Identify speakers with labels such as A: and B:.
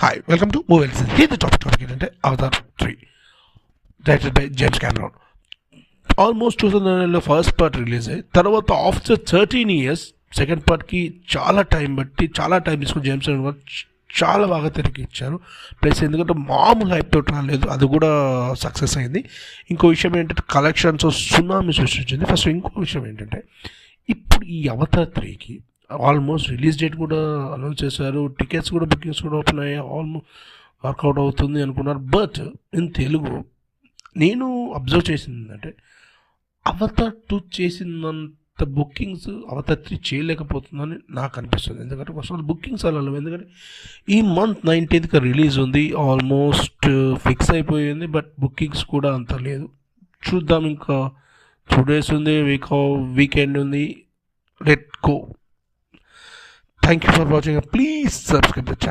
A: Hi, welcome to Movie Listen. Here the topic ఏంటంటే Avatar 3 directed by James Cameron. Almost 2009లో first part release అయ్యి తర్వాత after 13 years second పార్ట్కి చాలా time తీసుకుని జేమ్స్ కెమెరాన్ చాలా బాగా తెరకిచ్చారు. ప్లస్ ఎందుకంటే మామూలు హైప్ తోటి రాలేదు, అది కూడా సక్సెస్ అయింది. ఇంకో విషయం ఏంటంటే కలెక్షన్స్ సునామీ సృష్టించింది. ఫస్ట్ ఇంకో విషయం ఏంటంటే ఇప్పుడు ఈ అవతార్ 3కి ఆల్మోస్ట్ రిలీజ్ డేట్ కూడా అనౌన్స్ చేశారు, టికెట్స్ కూడా బుకింగ్స్ కూడా ఓపెన్ అయ్యాయి, ఆల్మోస్ట్ వర్కౌట్ అవుతుంది అనుకున్నారు. బట్ ఇన్ తెలుగు నేను అబ్జర్వ్ చేసింది ఏంటంటే అవతార్ 2 చేసినంత బుకింగ్స్ అవతార్ 3 చేయలేకపోతుందని నాకు అనిపిస్తుంది. ఎందుకంటే ఫస్ట్ ఆల్ బుకింగ్స్ అలా లేవు. ఎందుకంటే ఈ మంత్ 19th రిలీజ్ ఉంది, ఆల్మోస్ట్ ఫిక్స్ అయిపోయింది. బట్ బుకింగ్స్ కూడా అంత లేదు. చూద్దాం, ఇంకా 2 days ఉంది, వీకెండ్ ఉంది. Let go. Thank you for watching. Please subscribe the channel.